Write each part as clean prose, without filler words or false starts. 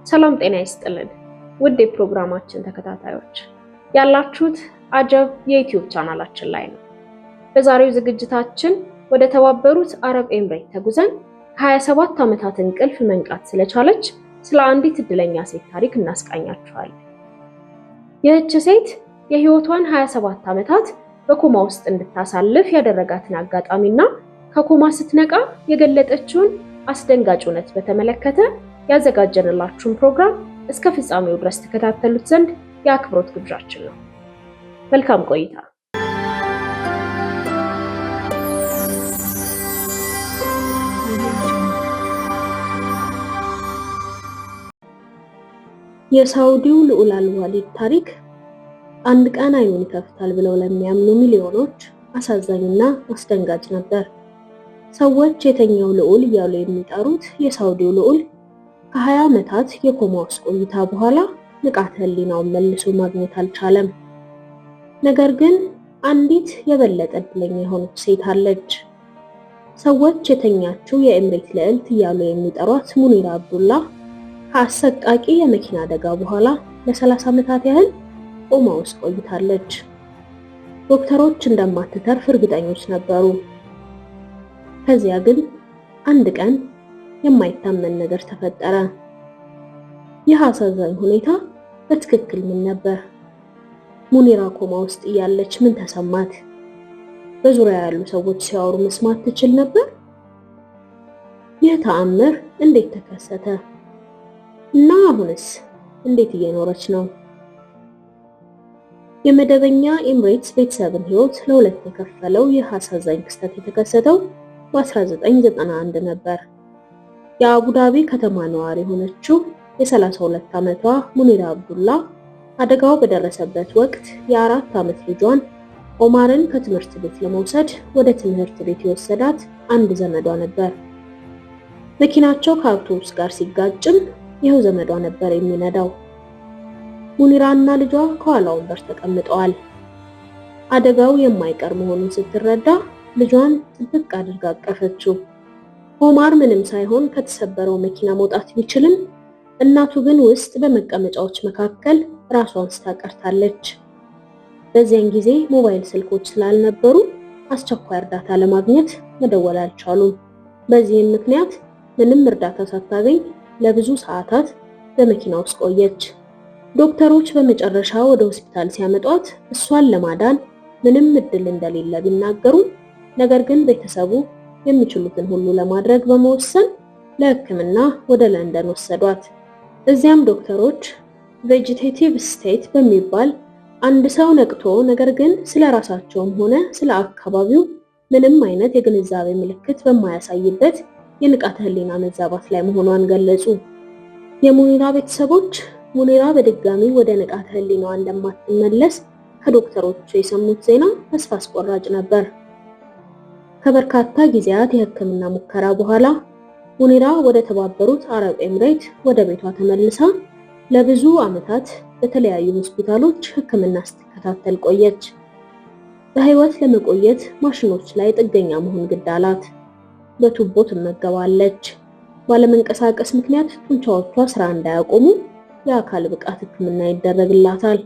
ሰላም ጤና ይስጥልን ውድ የፕሮግራማችን ተከታታዮች ያላችሁት አጀብ የዩቲዩብ ቻናላችን ላይ ነው። በዛሬው ዝግጅታችን ወደ ተባበሩት አረብ ኤምሬት ተጉዘን ከ27 ዓመታት እንቅልፍ መንቃት ስለቻለች ስለ አንዲት እድለኛ ሴት ታሪክ እናስቃኛችኋለን። ይህች ሴት የህይወቷን 27 ዓመታት በኮማ ውስጥ እንድታሳልፍ ያደረጋትን አጋጣሚና ከኮማ ስትነቃ የገለጠችውን አስደንጋጭ እውነት በተመለከተ ያዘጋጀንላችሁን ፕሮግራም እስከ ፍጻሜው ድረስ ተከታተሉት ዘንድ የአክብሮት ግብዣችን ነው። መልካም ቆይታ። የሳውዲው ልዑል አልዋሊድ ታሪክ አንድ ቀን አይኑን ይከፍታል ብለው ለሚያምኑ ሚሊዮኖች አሳዛኝና አስደንጋጭ ነበር። ሰዎች የተኛው ልዑል እያሉ የሚጠሩት የሳውዲው ልዑል ከ20 ዓመታት የኮማ ውስጥ ቆይታ በኋላ ንቃተ ህሊናውን መልሶ ማግኘት አልቻለም። ነገር ግን አንዲት የበለጠ እድለኛ የሆነች ሴት አለች። ሰዎች የተኛችው የኤምሬት ልዕልት እያሉ የሚጠሯት ሙኒራ አብዱላህ ከአሰቃቂ የመኪና አደጋ በኋላ ለ30 ዓመታት ያህል ኮማ ውስጥ ቆይታለች። ዶክተሮች እንደማትተርፍ እርግጠኞች ነበሩ። ከዚያ ግን አንድ ቀን የማይታመን ነገር ተፈጠረ። ይህ አሳዛኝ ሁኔታ በትክክል ምን ነበር? ሙኒራ ኮማ ውስጥ እያለች ምን ተሰማት? በዙሪያ ያሉ ሰዎች ሲያወሩ መስማት ትችል ነበር? ይህ ተአምር እንዴት ተከሰተ? እና አሁንስ እንዴት እየኖረች ነው? የመደበኛ ኤምሬትስ ቤተሰብን ህይወት ለሁለት የከፈለው ይህ አሳዛኝ ክስተት የተከሰተው በ1991 ነበር። የአቡዳቢ ከተማ ነዋሪ የሆነችው የ32 ዓመቷ ሙኒራ አብዱላህ አደጋው በደረሰበት ወቅት የ4 ዓመት ልጇን ኦማርን ከትምህርት ቤት ለመውሰድ ወደ ትምህርት ቤት የወሰዳት አንድ ዘመዷ ነበር። መኪናቸው ከአውቶቡስ ጋር ሲጋጭም ይኸው ዘመዷ ነበር የሚነዳው። ሙኒራና ልጇ ከኋላ ወንበር ተቀምጠዋል። አደጋው የማይቀር መሆኑን ስትረዳ ልጇን ጥብቅ አድርጋ አቀፈችው። ኦማር ምንም ሳይሆን ከተሰበረው መኪና መውጣት ቢችልም እናቱ ግን ውስጥ በመቀመጫዎች መካከል ራሷን ስታቀርታለች። በዚያን ጊዜ ሞባይል ስልኮች ስላልነበሩ አስቸኳይ እርዳታ ለማግኘት መደወል አልቻሉም። በዚህም ምክንያት ምንም እርዳታ ሳታገኝ ለብዙ ሰዓታት በመኪና ውስጥ ቆየች። ዶክተሮች በመጨረሻ ወደ ሆስፒታል ሲያመጧት እሷን ለማዳን ምንም እድል እንደሌለ ቢናገሩም ነገር ግን ቤተሰቡ የሚችሉትን ሁሉ ለማድረግ በመወሰን ለሕክምና ወደ ለንደን ወሰዷት። እዚያም ዶክተሮች ቬጂቴቲቭ ስቴት በሚባል አንድ ሰው ነቅቶ ነገር ግን ስለ ራሳቸውም ሆነ ስለ አካባቢው ምንም አይነት የግንዛቤ ምልክት በማያሳይበት የንቃተ ህሊና መዛባት ላይ መሆኗን ገለጹ። የሙኒራ ቤተሰቦች ሙኒራ በድጋሚ ወደ ንቃተ ህሊናዋ እንደማትመለስ ከዶክተሮቹ የሰሙት ዜና ተስፋ አስቆራጭ ነበር። ከበርካታ ጊዜያት የህክምና ሙከራ በኋላ ሙኒራ ወደ ተባበሩት አረብ ኤምሬት ወደ ቤቷ ተመልሳ ለብዙ ዓመታት በተለያዩ ሆስፒታሎች ህክምና ስትከታተል ቆየች። በህይወት ለመቆየት ማሽኖች ላይ ጥገኛ መሆን ግድ አላት። በቱቦ ትመገባለች። ባለመንቀሳቀስ ምክንያት ጡንቻዎቿ ስራ እንዳያቆሙ የአካል ብቃት ህክምና ይደረግላታል።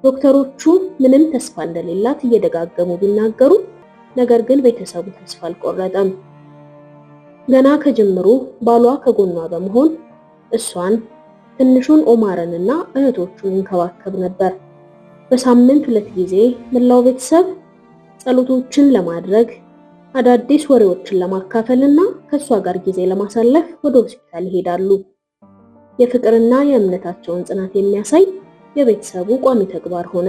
ዶክተሮቹ ምንም ተስፋ እንደሌላት እየደጋገሙ ቢናገሩ ነገር ግን ቤተሰቡ ተስፋ አልቆረጠም። ገና ከጅምሩ ባሏ ከጎኗ በመሆን እሷን፣ ትንሹን ኦማርንና እህቶቹን ይንከባከብ ነበር። በሳምንት 2 ጊዜ መላው ቤተሰብ ጸሎቶችን ለማድረግ አዳዲስ ወሬዎችን ለማካፈልና ከሷ ጋር ጊዜ ለማሳለፍ ወደ ሆስፒታል ይሄዳሉ። የፍቅርና የእምነታቸውን ጽናት የሚያሳይ የቤተሰቡ ቋሚ ተግባር ሆነ።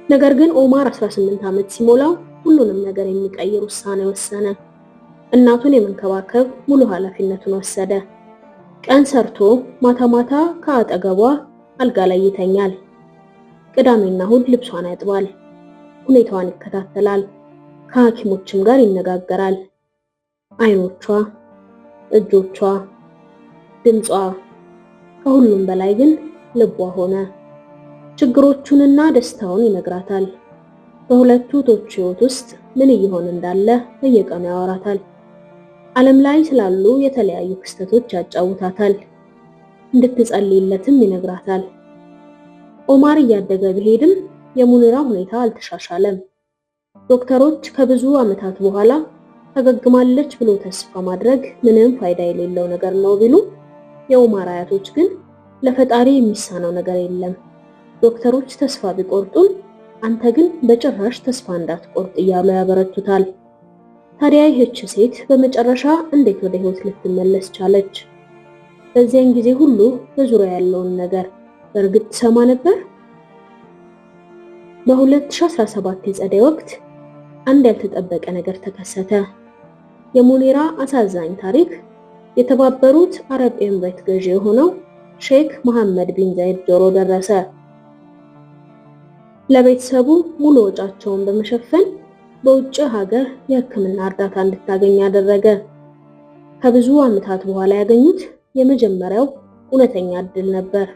ነገር ግን ኦማር 18 ዓመት ሲሞላው ሁሉንም ነገር የሚቀይር ውሳኔ ወሰነ። እናቱን የመንከባከብ ሙሉ ኃላፊነቱን ወሰደ። ቀን ሰርቶ ማታ ማታ ከአጠገቧ አልጋ ላይ ይተኛል። ቅዳሜና እሁድ ልብሷን ያጥባል። ሁኔታዋን ይከታተላል። ከሐኪሞችም ጋር ይነጋገራል። አይኖቿ፣ እጆቿ፣ ድምጿ፣ ከሁሉም በላይ ግን ልቧ ሆነ። ችግሮቹንና ደስታውን ይነግራታል። በሁለቱ ቶች ህይወት ውስጥ ምን እየሆነ እንዳለ በየቀኑ ያወራታል። ዓለም ላይ ስላሉ የተለያዩ ክስተቶች ያጫውታታል። እንድትጸልይለትም ይነግራታል። ኦማር እያደገ ቢሄድም የሙኒራ ሁኔታ አልተሻሻለም። ዶክተሮች ከብዙ ዓመታት በኋላ ታገግማለች ብሎ ተስፋ ማድረግ ምንም ፋይዳ የሌለው ነገር ነው ቢሉ፣ የኦማር አያቶች ግን ለፈጣሪ የሚሳነው ነገር የለም፣ ዶክተሮች ተስፋ ቢቆርጡም አንተ ግን በጭራሽ ተስፋ እንዳትቆርጥ እያሉ ያበረቱታል። ታዲያ ይህች ሴት በመጨረሻ እንዴት ወደ ህይወት ልትመለስ ቻለች? በዚያን ጊዜ ሁሉ በዙሪያ ያለውን ነገር በእርግጥ ትሰማ ነበር? በ2017 የጸደይ ወቅት አንድ ያልተጠበቀ ነገር ተከሰተ። የሙኒራ አሳዛኝ ታሪክ የተባበሩት አረብ ኤምሬት ገዢ የሆነው ሼክ መሐመድ ቢን ዛይድ ጆሮ ደረሰ። ለቤተሰቡ ሙሉ ወጫቸውን በመሸፈን በውጭ ሀገር የሕክምና እርዳታ እንድታገኝ ያደረገ። ከብዙ ዓመታት በኋላ ያገኙት የመጀመሪያው እውነተኛ እድል ነበር።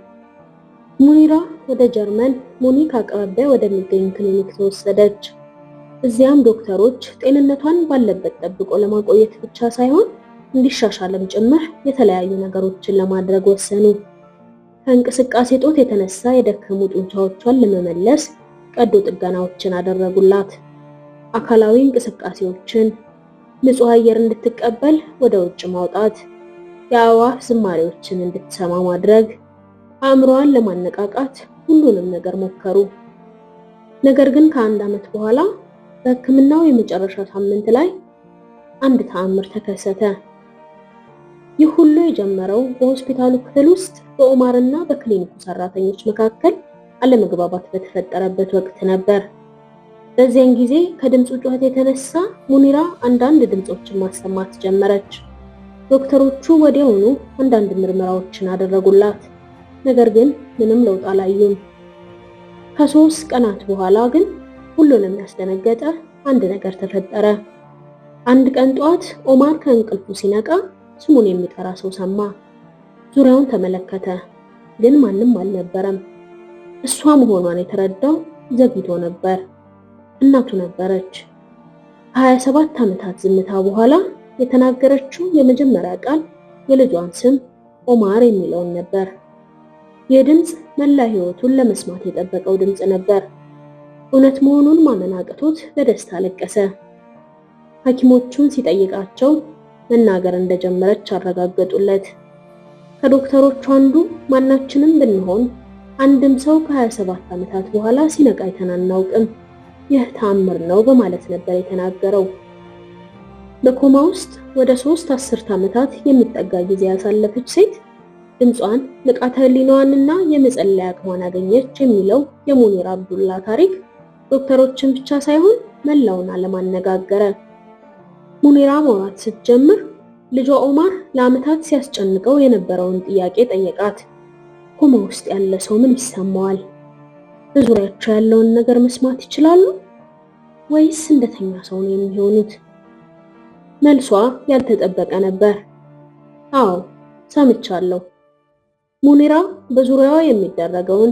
ሙኒራ ወደ ጀርመን ሙኒክ አቅራቢያ ወደሚገኝ ክሊኒክ ተወሰደች። እዚያም ዶክተሮች ጤንነቷን ባለበት ጠብቆ ለማቆየት ብቻ ሳይሆን እንዲሻሻልም ጭምር የተለያዩ ነገሮችን ለማድረግ ወሰኑ። ከእንቅስቃሴ ጦት የተነሳ የደከሙ ጡንቻዎቿን ለመመለስ ቀዶ ጥገናዎችን አደረጉላት። አካላዊ እንቅስቃሴዎችን፣ ንጹህ አየር እንድትቀበል ወደ ውጭ ማውጣት፣ የአዕዋፍ ዝማሬዎችን እንድትሰማ ማድረግ፣ አእምሮዋን ለማነቃቃት ሁሉንም ነገር ሞከሩ። ነገር ግን ከአንድ ዓመት በኋላ በሕክምናው የመጨረሻ ሳምንት ላይ አንድ ተአምር ተከሰተ። ይህ ሁሉ የጀመረው በሆስፒታሉ ክፍል ውስጥ በኦማርና በክሊኒኩ ሰራተኞች መካከል አለመግባባት በተፈጠረበት ወቅት ነበር። በዚያን ጊዜ ከድምፁ ጩኸት የተነሳ ሙኒራ አንዳንድ ድምጾችን ማሰማት ጀመረች። ዶክተሮቹ ወዲያውኑ አንዳንድ ምርመራዎችን አደረጉላት። ነገር ግን ምንም ለውጥ አላዩም። ከ3 ቀናት በኋላ ግን ሁሉንም ያስደነገጠ አንድ ነገር ተፈጠረ። አንድ ቀን ጧት ኦማር ከእንቅልፉ ሲነቃ ስሙን የሚጠራ ሰው ሰማ። ዙሪያውን ተመለከተ፣ ግን ማንም አልነበረም። እሷ መሆኗን የተረዳው ዘግይቶ ነበር። እናቱ ነበረች። ከ27 ዓመታት ዝምታ በኋላ የተናገረችው የመጀመሪያ ቃል የልጇን ስም ኦማር የሚለውን ነበር። የድምጽ መላ ህይወቱን ለመስማት የጠበቀው ድምጽ ነበር። እውነት መሆኑን ማመን አቅቶት በደስታ ለቀሰ። ሐኪሞቹን ሲጠይቃቸው መናገር እንደጀመረች አረጋገጡለት። ከዶክተሮቹ አንዱ ማናችንም ብንሆን አንድም ሰው ከ27 ዓመታት በኋላ ሲነቃ አይተን አናውቅም፣ ይህ ተአምር ነው በማለት ነበር የተናገረው። በኮማ ውስጥ ወደ 3 አስርት ዓመታት የሚጠጋ ጊዜ ያሳለፈች ሴት ድምጿን፣ ንቃተ ህሊናዋንና የመጸለይ አቅሟን አገኘች የሚለው የሙኒራ አብዱላ ታሪክ ዶክተሮችን ብቻ ሳይሆን መላውን ዓለም አነጋገረ። ሙኒራ ማውራት ስትጀምር ልጇ ኦማር ለዓመታት ሲያስጨንቀው የነበረውን ጥያቄ ጠየቃት። ኮማ ውስጥ ያለ ሰው ምን ይሰማዋል? በዙሪያቸው ያለውን ነገር መስማት ይችላሉ ወይስ እንደተኛ ሰው ነው የሚሆኑት? መልሷ ያልተጠበቀ ነበር። አዎ ሰምቻለሁ። ሙኒራ በዙሪያዋ የሚደረገውን፣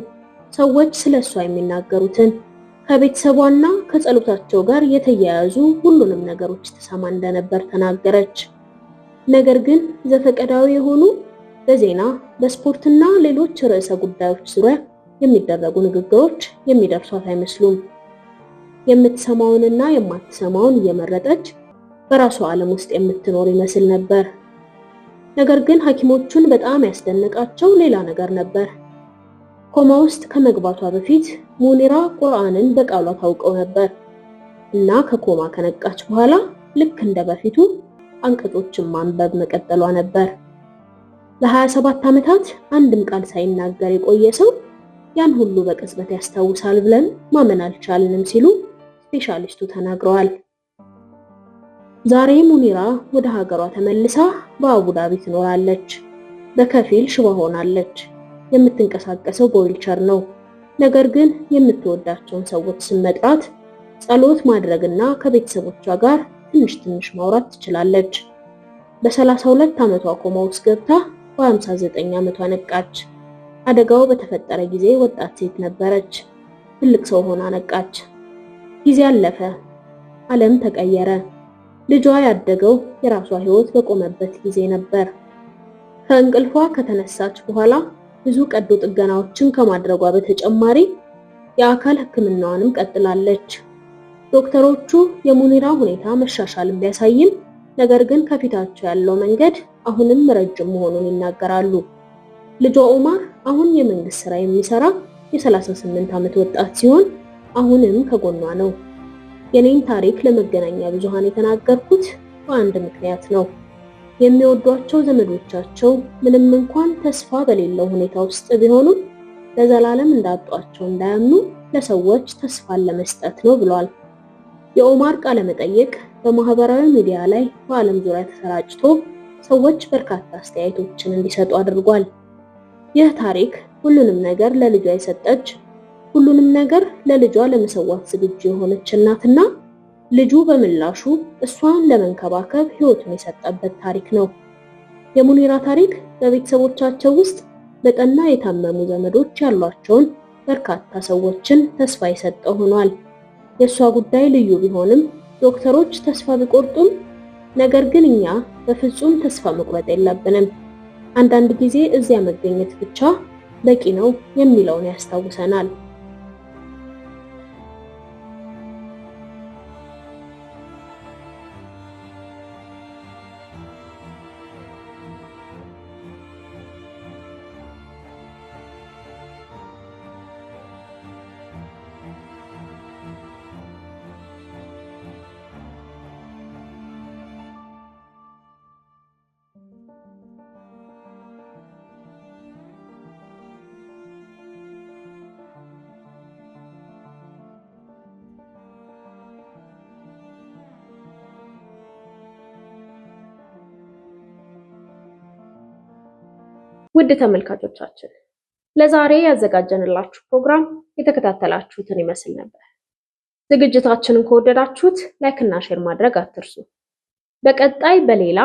ሰዎች ስለሷ የሚናገሩትን፣ ከቤተሰቧና ከጸሎታቸው ጋር የተያያዙ ሁሉንም ነገሮች ትሰማ እንደነበር ተናገረች። ነገር ግን ዘፈቀዳዊ የሆኑ በዜና በስፖርትና ሌሎች ርዕሰ ጉዳዮች ዙሪያ የሚደረጉ ንግግሮች የሚደርሷት አይመስሉም። የምትሰማውንና የማትሰማውን እየመረጠች በራሷ ዓለም ውስጥ የምትኖር ይመስል ነበር። ነገር ግን ሐኪሞቹን በጣም ያስደነቃቸው ሌላ ነገር ነበር። ኮማ ውስጥ ከመግባቷ በፊት ሙኒራ ቁርአንን በቃሏ ታውቀው ነበር እና ከኮማ ከነቃች በኋላ ልክ እንደ በፊቱ አንቀጾችን ማንበብ መቀጠሏ ነበር። ለ27 ዓመታት አንድም ቃል ሳይናገር የቆየ ሰው ያን ሁሉ በቅጽበት ያስታውሳል ብለን ማመን አልቻልንም ሲሉ ስፔሻሊስቱ ተናግረዋል። ዛሬ ሙኒራ ወደ ሀገሯ ተመልሳ በአቡዳቢ ትኖራለች። በከፊል ሽባ ሆናለች። የምትንቀሳቀሰው በዊልቸር ነው። ነገር ግን የምትወዳቸውን ሰዎች ስም መጥራት፣ ጸሎት ማድረግና ከቤተሰቦቿ ጋር ትንሽ ማውራት ትችላለች። በ32 ዓመቷ ኮማ ውስጥ ገብታ በ59 ዓመቷ ነቃች። አደጋው በተፈጠረ ጊዜ ወጣት ሴት ነበረች። ትልቅ ሰው ሆና ነቃች። ጊዜ አለፈ። ዓለም ተቀየረ። ልጇ ያደገው የራሷ ህይወት በቆመበት ጊዜ ነበር። ከእንቅልፏ ከተነሳች በኋላ ብዙ ቀዶ ጥገናዎችን ከማድረጓ በተጨማሪ የአካል ሕክምናዋንም ቀጥላለች። ዶክተሮቹ የሙኒራ ሁኔታ መሻሻልን ቢያሳይም ነገር ግን ከፊታቸው ያለው መንገድ አሁንም ረጅም መሆኑን ይናገራሉ። ልጇ ኡማር አሁን የመንግስት ስራ የሚሰራ የ38 ዓመት ወጣት ሲሆን አሁንም ከጎኗ ነው። የኔን ታሪክ ለመገናኛ ብዙሃን የተናገርኩት በአንድ ምክንያት ነው። የሚወዷቸው ዘመዶቻቸው ምንም እንኳን ተስፋ በሌለው ሁኔታ ውስጥ ቢሆኑም ለዘላለም እንዳጧቸው እንዳያምኑ ለሰዎች ተስፋን ለመስጠት ነው ብሏል። የኡማር ቃለ መጠይቅ በማህበራዊ ሚዲያ ላይ በዓለም ዙሪያ ተሰራጭቶ ሰዎች በርካታ አስተያየቶችን እንዲሰጡ አድርጓል። ይህ ታሪክ ሁሉንም ነገር ለልጇ የሰጠች፣ ሁሉንም ነገር ለልጇ ለመሰዋት ዝግጁ የሆነች እናትና ልጁ በምላሹ እሷን ለመንከባከብ ህይወቱን የሰጠበት ታሪክ ነው። የሙኒራ ታሪክ በቤተሰቦቻቸው ውስጥ በጠና የታመሙ ዘመዶች ያሏቸውን በርካታ ሰዎችን ተስፋ የሰጠ ሆኗል። የእሷ ጉዳይ ልዩ ቢሆንም ዶክተሮች ተስፋ ቢቆርጡም ነገር ግን እኛ በፍጹም ተስፋ መቁረጥ የለብንም። አንዳንድ ጊዜ እዚያ መገኘት ብቻ በቂ ነው የሚለውን ያስታውሰናል። ውድ ተመልካቾቻችን ለዛሬ ያዘጋጀንላችሁ ፕሮግራም የተከታተላችሁትን ይመስል ነበር። ዝግጅታችንን ከወደዳችሁት ላይክ እና ሼር ማድረግ አትርሱ። በቀጣይ በሌላ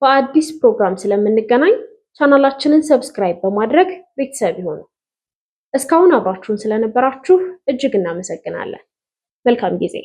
በአዲስ ፕሮግራም ስለምንገናኝ ቻናላችንን ሰብስክራይብ በማድረግ ቤተሰብ ይሁኑ። እስካሁን አብራችሁን ስለነበራችሁ እጅግ እናመሰግናለን። መልካም ጊዜ